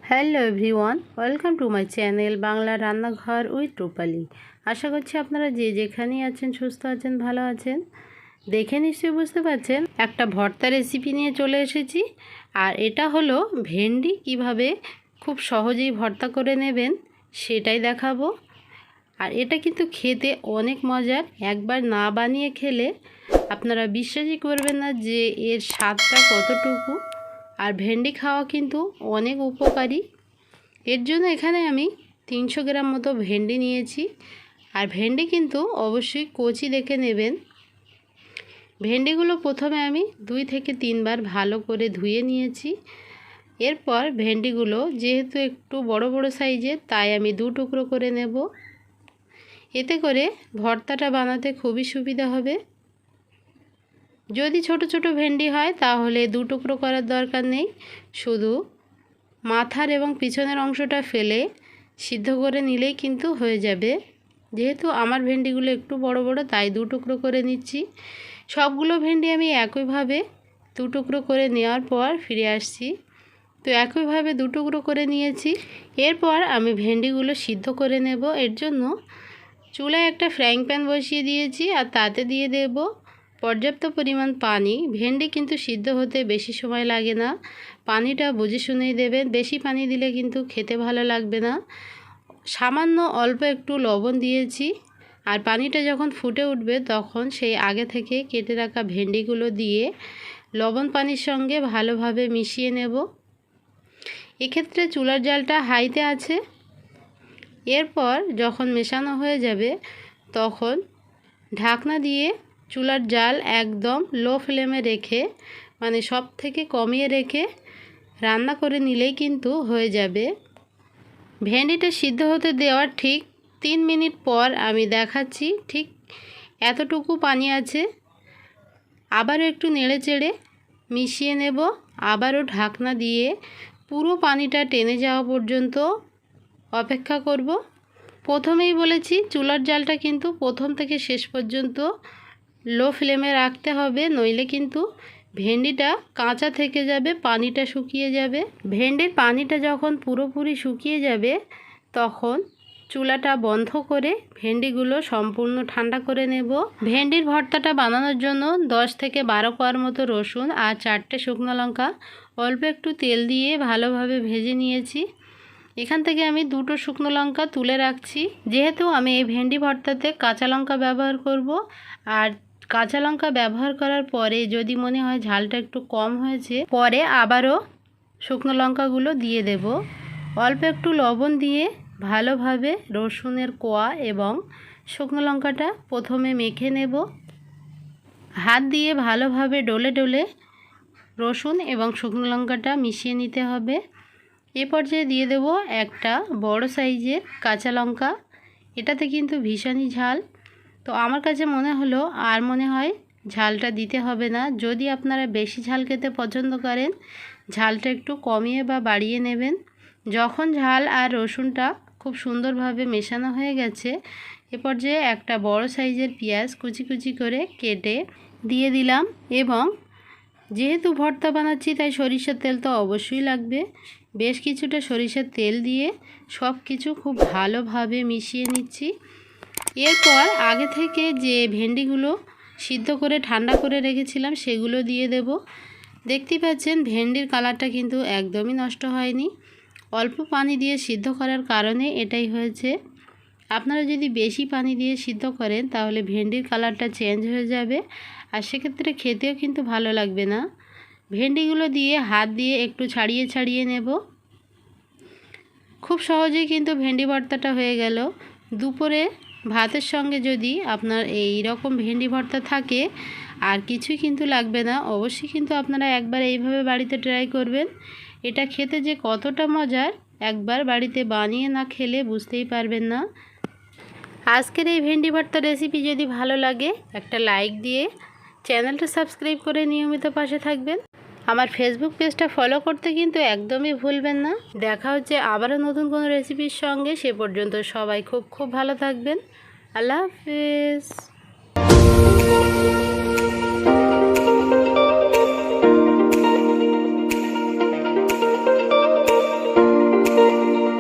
Hello everyone, welcome to my channel Bangla রান্নাঘর with রূপালি। আশা করছি আপনারা যে যেখানেই আছেন সুস্থ আছেন, ভালো আছেন। দেখে নিশ্চয়ই বুঝতে পারছেন একটা ভর্তা রেসিপি নিয়ে চলে এসেছি। আর এটা হলো ভেন্ডি কিভাবে খুব সহজেই ভর্তা করে নেবেন সেটাই দেখাবো। আর এটা কিন্তু খেতে অনেক মজার, একবার না বানিয়ে খেলে আপনারা বিশ্বাসই করবেন না যে এর স্বাদটা কতটুকু। আর ভেন্ডি খাওয়া কিন্তু অনেক উপকারী। এর জন্য এখানে আমি 300 গ্রাম মতো ভেন্ডি নিয়েছি। আর ভেন্ডি কিন্তু অবশ্যই কচি দেখে নেবেন। ভেন্ডিগুলো প্রথমে আমি 2 থেকে 3 বার ভালো করে ধুয়ে নিয়েছি। এরপর ভেন্ডিগুলো যেহেতু একটু বড় বড় সাইজের, তাই আমি 2 টুকরো করে নেব। এতে করে ভর্তাটা বানাতে খুবই সুবিধা হবে। যদি ছোট ছোট ভেন্ডি হয় তাহলে 2 টুকরো করার দরকার নেই, শুধু মাথার এবং পিছনের অংশটা ফেলে সিদ্ধ করে নিলেই কিন্তু হয়ে যাবে। যেহেতু আমার ভেন্ডিগুলো একটু বড় বড়, তাই 2 টুকরো করে নিচ্ছি। সবগুলো ভেন্ডি আমি একইভাবে 2 টুকরো করে নেওয়ার পর ফিরে আসছি। তো একইভাবে 2 টুকরো করে নিয়েছি। এরপর আমি ভেন্ডিগুলো সিদ্ধ করে নেব। এর জন্য চুলায় একটা ফ্রাইং প্যান বসিয়ে দিয়েছি আর তাতে দিয়ে দেব পর্যাপ্ত পরিমাণ পানি। ভেন্ডি কিন্তু সিদ্ধ হতে বেশি সময় লাগে না, পানিটা বুঝে শুনেই দেবেন। বেশি পানি দিলে কিন্তু খেতে ভালো লাগবে না। সামান্য অল্প একটু লবণ দিয়েছি। আর পানিটা যখন ফুটে উঠবে তখন সেই আগে থেকে কেটে রাখা ভেন্ডিগুলো দিয়ে লবণ পানির সঙ্গে ভালোভাবে মিশিয়ে নেব। এক্ষেত্রে চুলার জালটা হাইতে আছে। এরপর যখন মেশানো হয়ে যাবে তখন ঢাকনা দিয়ে চুলার জাল একদম লো ফ্লেমে রেখে, মানে সব থেকে কমিয়ে রেখে রান্না করে নিলেই কিন্তু হয়ে যাবে। ভেন্ডিটা সিদ্ধ হতে দেওয়ার ঠিক 3 মিনিট পর আমি দেখাচ্ছি ঠিক এতটুকু পানি আছে। আবারও একটু নেড়ে চেড়ে মিশিয়ে নেব। আবারও ঢাকনা দিয়ে পুরো পানিটা টেনে যাওয়া পর্যন্ত অপেক্ষা করব। প্রথমেই বলেছি চুলার জালটা কিন্তু প্রথম থেকে শেষ পর্যন্ত লো ফ্লেমে রাখতে হবে, নইলে কিন্তু ভেন্ডিটা কাঁচা থেকে যাবে, পানিটা শুকিয়ে যাবে। ভেন্ডির পানিটা যখন পুরোপুরি শুকিয়ে যাবে তখন চুলাটা বন্ধ করে ভেন্ডিগুলো সম্পূর্ণ ঠান্ডা করে নেব। ভেন্ডির ভর্তাটা বানানোর জন্য 10 থেকে 12 কোয়ার মতো রসুন আর 4টে শুকনো লঙ্কা অল্প একটু তেল দিয়ে ভালোভাবে ভেজে নিয়েছি। এখান থেকে আমি 2টো শুকনো লঙ্কা তুলে রাখছি, যেহেতু আমি এই ভেন্ডি ভর্তাতে কাঁচা লঙ্কা ব্যবহার করব। আর কাঁচা লঙ্কা ব্যবহার করার পরে যদি মনে হয় ঝালটা একটু কম হয়েছে, পরে আবারও শুকনো লঙ্কাগুলো দিয়ে দেব। অল্প একটু লবণ দিয়ে ভালোভাবে রসুনের কোয়া এবং শুকনো লঙ্কাটা প্রথমে মেখে নেব। হাত দিয়ে ভালোভাবে ডলে ডলে রসুন এবং শুকনো লঙ্কাটা মিশিয়ে নিতে হবে। এ পর্যায়ে দিয়ে দেব একটা বড় সাইজের কাঁচা লঙ্কা। এটাতে কিন্তু ভীষণই ঝাল, তো আমার কাছে মনে হলো আর মনে হয় ঝালটা দিতে হবে না। যদি আপনারা বেশি ঝাল খেতে পছন্দ করেন ঝালটা একটু কমিয়ে বা বাড়িয়ে নেবেন। যখন ঝাল আর রসুনটা খুব সুন্দরভাবে মেশানো হয়ে গেছে, এ পর্যায়ে একটা বড় সাইজের পেঁয়াজ কুচি কুচি করে কেটে দিয়ে দিলাম। এবং যেহেতু ভর্তা বানাচ্ছি তাই সরিষার তেল তো অবশ্যই লাগবে। বেশ কিছুটা সরিষার তেল দিয়ে সব কিছু খুব ভালোভাবে মিশিয়ে নিচ্ছি। এরপর আগে থেকে যে ভেন্ডিগুলো সিদ্ধ করে ঠান্ডা করে রেখেছিলাম সেগুলো দিয়ে দেব। দেখতে পাচ্ছেন ভেন্ডির কালারটা কিন্তু একদমই নষ্ট হয়নি। অল্প পানি দিয়ে সিদ্ধ করার কারণে এটাই হয়েছে। আপনারা যদি বেশি পানি দিয়ে সিদ্ধ করেন তাহলে ভেন্ডির কালারটা চেঞ্জ হয়ে যাবে, আর সেক্ষেত্রে খেতেও কিন্তু ভালো লাগবে না। ভেন্ডিগুলো দিয়ে হাত দিয়ে একটু ছাড়িয়ে ছাড়িয়ে নেব। খুব সহজেই কিন্তু ভেন্ডি ভর্তাটা হয়ে গেল। দুপুরে ভাতের সঙ্গে যদি আপনার এই রকম ভেন্ডি ভর্তা থাকে আর কিছুই কিন্তু লাগবে না, অবশ্যই কিন্তু আপনারা একবার এইভাবে বাড়িতে ট্রাই করবেন। এটা খেতে যে কতটা মজার একবার বাড়িতে বানিয়ে না খেলে বুঝতেই পারবেন না। আজকের এই ভেন্ডি ভর্তা রেসিপি যদি ভালো লাগে একটা লাইক দিয়ে চ্যানেলটা সাবস্ক্রাইব করে নিয়মিত পাশে থাকবেন। আমার ফেসবুক পেজটা ফলো করতে কিন্তু একদমই ভুলবেন না। দেখা হচ্ছে আবারও নতুন কোনো রেসিপির সঙ্গে। সে পর্যন্ত সবাই খুব ভালো থাকবেন। আল্লাহ হাফেজ।